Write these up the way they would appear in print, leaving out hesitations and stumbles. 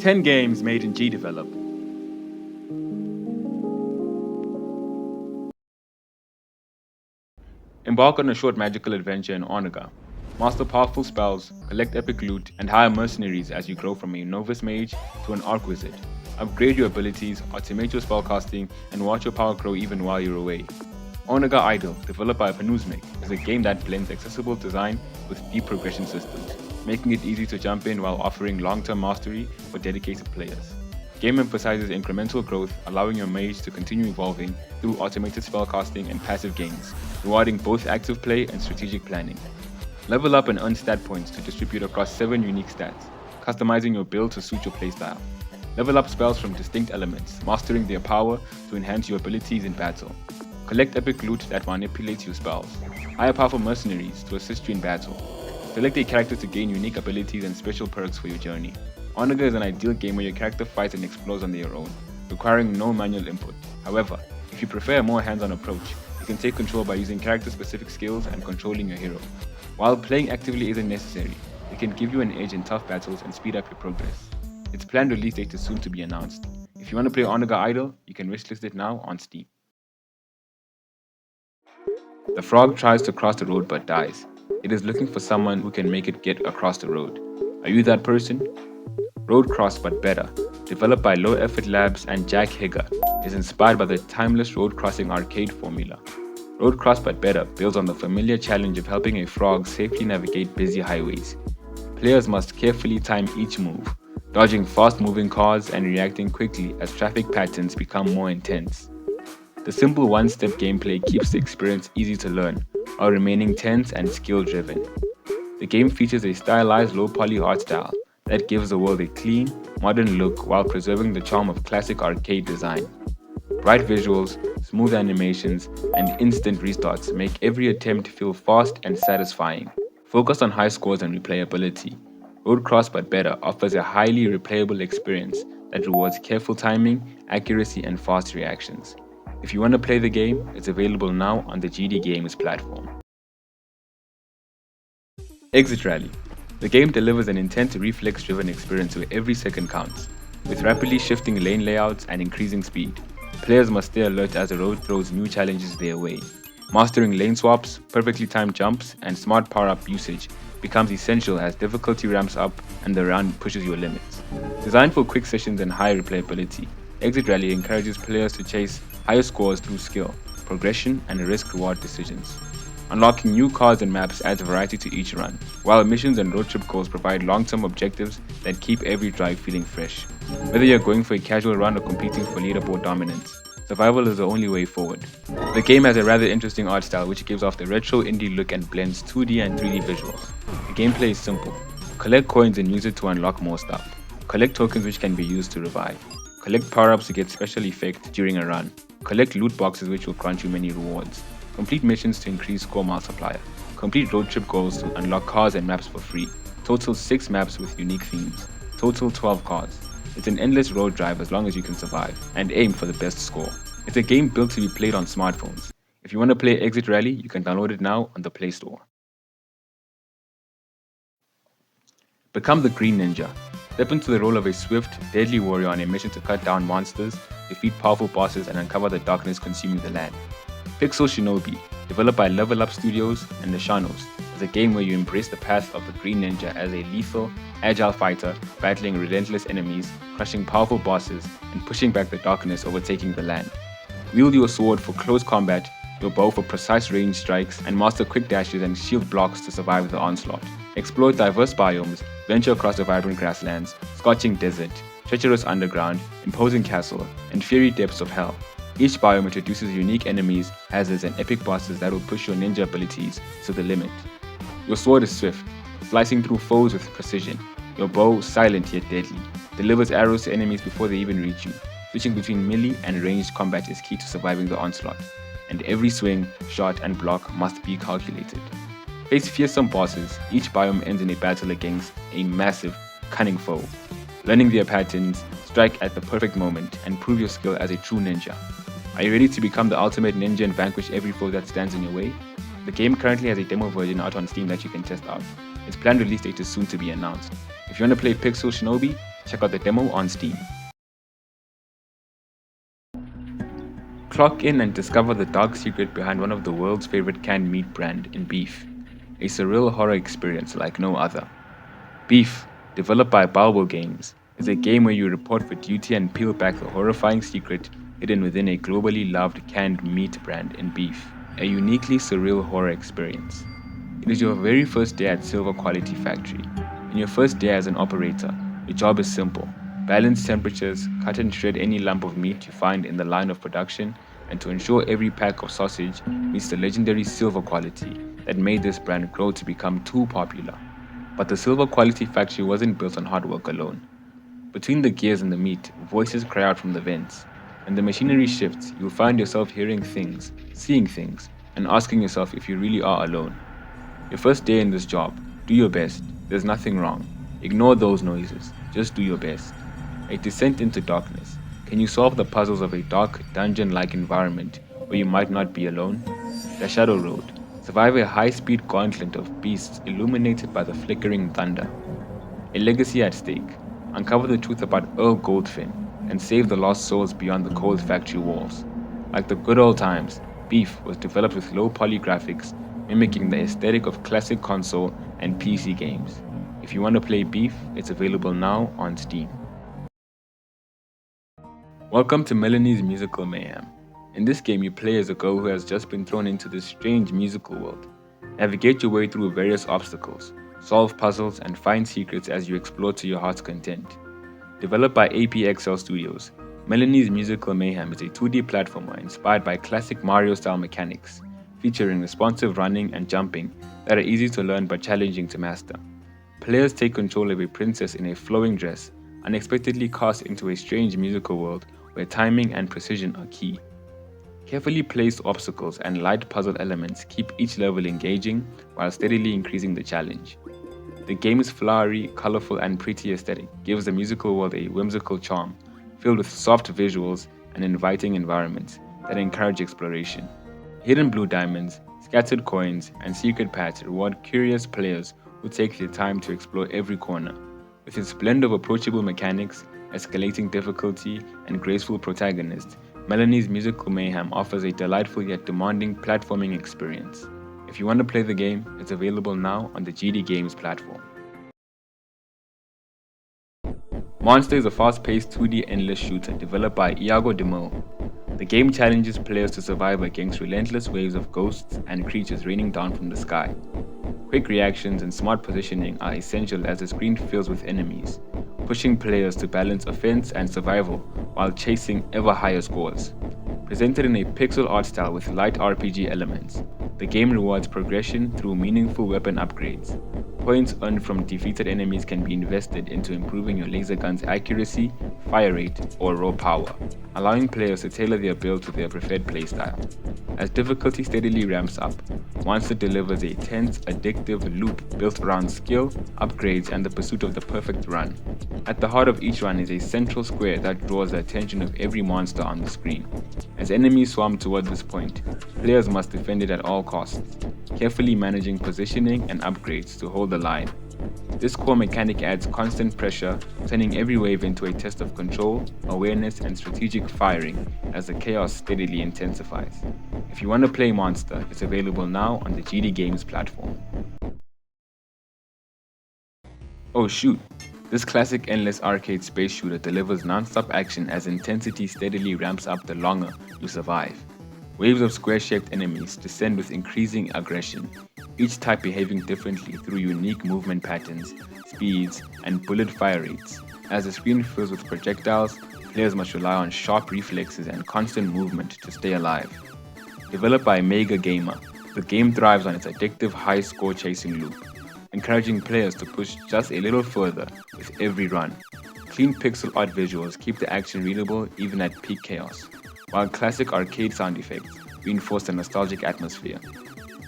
10 games made in GDevelop. Embark on a short magical adventure in Ornoga. Master powerful spells, collect epic loot, and hire mercenaries as you grow from a novice mage to an arc wizard. Upgrade your abilities, automate your spellcasting, and watch your power grow even while you're away. Ornoga Idol, developed by Panuzmek, is a game that blends accessible design with deep progression systems, making it easy to jump in while offering long-term mastery for dedicated players. The game emphasizes incremental growth, allowing your mage to continue evolving through automated spellcasting and passive gains, rewarding both active play and strategic planning. Level up and earn stat points to distribute across 7 unique stats, customizing your build to suit your playstyle. Level up spells from distinct elements, mastering their power to enhance your abilities in battle. Collect epic loot that manipulates your spells. Hire powerful mercenaries to assist you in battle. Select a character to gain unique abilities and special perks for your journey. Ornoga is an ideal game where your character fights and explores on their own, requiring no manual input. However, if you prefer a more hands-on approach, you can take control by using character-specific skills and controlling your hero. While playing actively isn't necessary, it can give you an edge in tough battles and speed up your progress. Its planned release date is soon to be announced. If you want to play Ornoga Idol, you can wishlist it now on Steam. The frog tries to cross the road but dies. It is looking for someone who can make it get across the road. Are you that person? Road Cross but Better, developed by Low Effort Labs and Jack Higger, is inspired by the timeless road crossing arcade formula. Road Cross but Better builds on the familiar challenge of helping a frog safely navigate busy highways. Players must carefully time each move, dodging fast-moving cars and reacting quickly as traffic patterns become more intense. The simple one-step gameplay keeps the experience easy to learn, while remaining tense and skill-driven. The game features a stylized low-poly art style that gives the world a clean, modern look while preserving the charm of classic arcade design. Bright visuals, smooth animations, and instant restarts make every attempt feel fast and satisfying. Focused on high scores and replayability, Road Cross but Better offers a highly replayable experience that rewards careful timing, accuracy, and fast reactions. If you want to play the game, it's available now on the GD Games platform. Exit Rally. The game delivers an intense reflex-driven experience where every second counts. With rapidly shifting lane layouts and increasing speed, players must stay alert as the road throws new challenges their way. Mastering lane swaps, perfectly timed jumps, and smart power-up usage becomes essential as difficulty ramps up and the run pushes your limits. Designed for quick sessions and high replayability, Exit Rally encourages players to chase higher scores through skill, progression, and risk-reward decisions. Unlocking new cards and maps adds variety to each run, while missions and road trip goals provide long-term objectives that keep every drive feeling fresh. Whether you're going for a casual run or competing for leaderboard dominance, survival is the only way forward. The game has a rather interesting art style which gives off the retro indie look and blends 2D and 3D visuals. The gameplay is simple. Collect coins and use it to unlock more stuff. Collect tokens which can be used to revive. Collect power-ups to get special effects during a run. Collect loot boxes which will grant you many rewards. Complete missions to increase score multiplier. Complete road trip goals to unlock cars and maps for free. Total 6 maps with unique themes. Total 12 cars. It's an endless road drive as long as you can survive, and aim for the best score. It's a game built to be played on smartphones. If you want to play Exit Rally, you can download it now on the Play Store. Become the Green Ninja. Step into the role of a swift, deadly warrior on a mission to cut down monsters, defeat powerful bosses, and uncover the darkness consuming the land. Pixel Shinobi, developed by Level Up Studios and the Shanos, is a game where you embrace the path of the Green Ninja as a lethal, agile fighter, battling relentless enemies, crushing powerful bosses, and pushing back the darkness overtaking the land. Wield your sword for close combat, your bow for precise range strikes, and master quick dashes and shield blocks to survive the onslaught. Explore diverse biomes, venture across the vibrant grasslands, scorching desert, treacherous underground, imposing castle, and fiery depths of hell. Each biome introduces unique enemies, hazards, and epic bosses that will push your ninja abilities to the limit. Your sword is swift, slicing through foes with precision. Your bow, silent yet deadly, delivers arrows to enemies before they even reach you. Switching between melee and ranged combat is key to surviving the onslaught, and every swing, shot, and block must be calculated. Face fearsome bosses, each biome ends in a battle against a massive, cunning foe. Learning their patterns, strike at the perfect moment, and prove your skill as a true ninja. Are you ready to become the ultimate ninja and vanquish every foe that stands in your way? The game currently has a demo version out on Steam that you can test out. Its planned release date is soon to be announced. If you want to play Pixel Shinobi, Check out the demo on Steam. Clock in and discover the dark secret behind one of the world's favorite canned meat brand in Beef, a surreal horror experience like no other. Beef, developed by Balbo Games, is a game where you report for duty and peel back the horrifying secret hidden within a globally loved canned meat brand in Beef, a uniquely surreal horror experience. It is your very first day at Silver Quality Factory. In your first day as an operator, your job is simple. Balance temperatures, cut and shred any lump of meat you find in the line of production, and to ensure every pack of sausage meets the legendary silver quality that made this brand grow to become too popular. But the Silver Quality Factory wasn't built on hard work alone. Between the gears and the meat, voices cry out from the vents. When the machinery shifts, you'll find yourself hearing things, seeing things, and asking yourself if you really are alone. Your first day in this job, do your best. There's nothing wrong. Ignore those noises. Just do your best. A descent into darkness. Can you solve the puzzles of a dark, dungeon-like environment where you might not be alone? The Shadow Road. Survive a high-speed gauntlet of beasts illuminated by the flickering thunder. A legacy at stake. Uncover the truth about Earl Goldfin and save the lost souls beyond the cold factory walls. Like the good old times, Beef was developed with low-poly graphics, mimicking the aesthetic of classic console and PC games. If you want to play Beef, it's available now on Steam. Welcome to Melanie's Musical Mayhem. In this game, you play as a girl who has just been thrown into this strange musical world. Navigate your way through various obstacles, solve puzzles, and find secrets as you explore to your heart's content. Developed by APXL Studios, Melanie's Musical Mayhem is a 2D platformer inspired by classic Mario-style mechanics, featuring responsive running and jumping that are easy to learn but challenging to master. Players take control of a princess in a flowing dress, unexpectedly cast into a strange musical world where timing and precision are key. Carefully placed obstacles and light puzzle elements keep each level engaging while steadily increasing the challenge. The game's flowery, colorful, and pretty aesthetic gives the musical world a whimsical charm, filled with soft visuals and inviting environments that encourage exploration. Hidden blue diamonds, scattered coins, and secret paths reward curious players who take the time to explore every corner. With its blend of approachable mechanics, escalating difficulty, and graceful protagonists, Melanie's Musical Mayhem offers a delightful yet demanding platforming experience. If you want to play the game, it's available now on the GD Games platform. Monster is a fast-paced 2D endless shooter developed by Iago Demil. The game challenges players to survive against relentless waves of ghosts and creatures raining down from the sky. Quick reactions and smart positioning are essential as the screen fills with enemies, pushing players to balance offense and survival while chasing ever higher scores. Presented in a pixel art style with light RPG elements, the game rewards progression through meaningful weapon upgrades. Points earned from defeated enemies can be invested into improving your laser gun's accuracy, fire rate, or raw power, allowing players to tailor their build to their preferred playstyle. As difficulty steadily ramps up, Monster delivers a tense, addictive loop built around skill, upgrades, and the pursuit of the perfect run. At the heart of each run is a central square that draws the attention of every monster on the screen. As enemies swarm toward this point, players must defend it at all costs, carefully managing positioning and upgrades to hold the line. This core mechanic adds constant pressure, turning every wave into a test of control, awareness, and strategic firing as the chaos steadily intensifies. If you want to play Monster, it's available now on the GD Games platform. Oh shoot! This classic endless arcade space shooter delivers non-stop action as intensity steadily ramps up the longer you survive. Waves of square-shaped enemies descend with increasing aggression, each type behaving differently through unique movement patterns, speeds, and bullet fire rates. As the screen fills with projectiles, players must rely on sharp reflexes and constant movement to stay alive. Developed by Mega Gamer, the game thrives on its addictive high-score chasing loop, encouraging players to push just a little further with every run. Clean pixel art visuals keep the action readable even at peak chaos, while classic arcade sound effects reinforce the nostalgic atmosphere.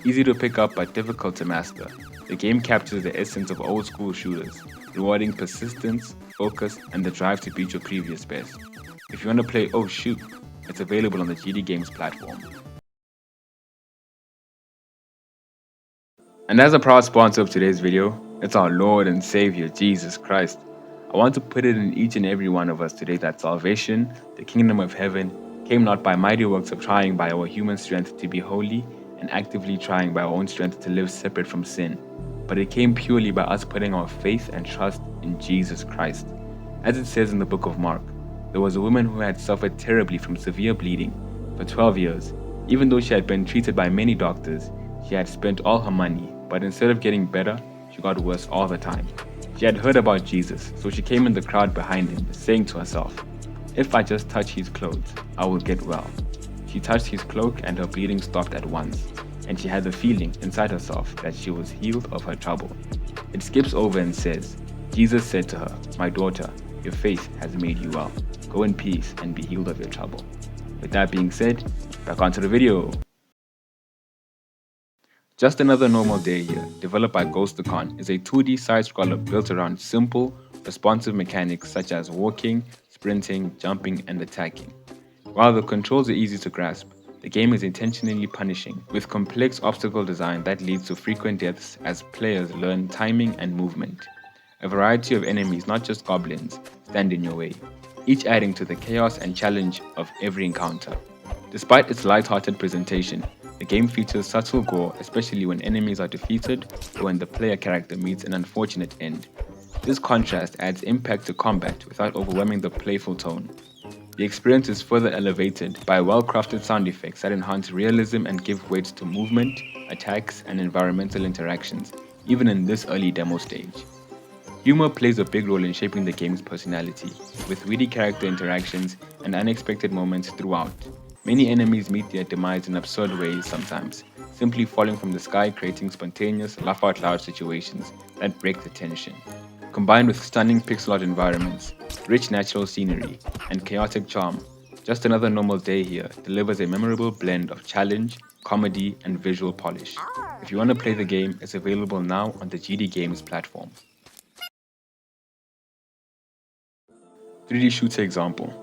Easy to pick up but difficult to master, the game captures the essence of old-school shooters, rewarding persistence, focus, and the drive to beat your previous best. If you want to play Oh Shoot, it's available on the GD Games platform. And as a proud sponsor of today's video, it's our Lord and Savior, Jesus Christ. I want to put it in each and every one of us today that salvation, the kingdom of heaven, came not by mighty works of trying by our human strength to be holy and actively trying by our own strength to live separate from sin, but it came purely by us putting our faith and trust in Jesus Christ. As it says in the book of Mark, there was a woman who had suffered terribly from severe bleeding for 12 years. Even though she had been treated by many doctors, she had spent all her money, but instead of getting better, she got worse all the time. She had heard about Jesus, so she came in the crowd behind him, saying to herself, "If I just touch his clothes, I will get well." She touched his cloak and her bleeding stopped at once, and she had the feeling inside herself that she was healed of her trouble. It skips over and says, Jesus said to her, "My daughter, your faith has made you well. Go in peace and be healed of your trouble." With that being said, back onto the video. Just Another Normal Day Here, developed by Ghostacon, is a 2D side-scroller built around simple, responsive mechanics such as walking, sprinting, jumping, and attacking. While the controls are easy to grasp, the game is intentionally punishing, with complex obstacle design that leads to frequent deaths as players learn timing and movement. A variety of enemies, not just goblins, stand in your way, each adding to the chaos and challenge of every encounter. Despite its light-hearted presentation, the game features subtle gore, especially when enemies are defeated or when the player character meets an unfortunate end. This contrast adds impact to combat without overwhelming the playful tone. The experience is further elevated by well-crafted sound effects that enhance realism and give weight to movement, attacks, and environmental interactions, even in this early demo stage. Humor plays a big role in shaping the game's personality, with witty character interactions and unexpected moments throughout. Many enemies meet their demise in absurd ways sometimes, simply falling from the sky, creating spontaneous, laugh-out-loud situations that break the tension. Combined with stunning pixel art environments, rich natural scenery, and chaotic charm, Just Another Normal Day Here delivers a memorable blend of challenge, comedy, and visual polish. If you want to play the game, it's available now on the GD Games platform. 3D shooter example.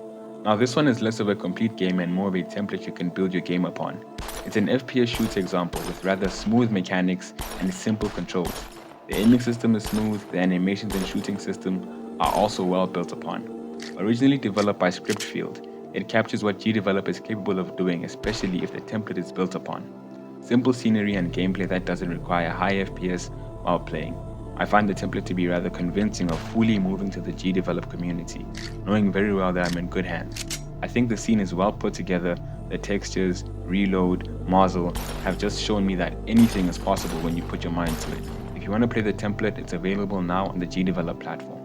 Now this one is less of a complete game and more of a template you can build your game upon. It's an FPS shooter example with rather smooth mechanics and simple controls. The aiming system is smooth, the animations and shooting system are also well built upon. Originally developed by Scriptfield, it captures what GDevelop is capable of doing, especially if the template is built upon. Simple scenery and gameplay that doesn't require high FPS while playing. I find the template to be rather convincing of fully moving to the GDevelop community, knowing very well that I'm in good hands. I think the scene is well put together, the textures, reload, muzzle have just shown me that anything is possible when you put your mind to it. If you want to play the template, it's available now on the GDevelop platform.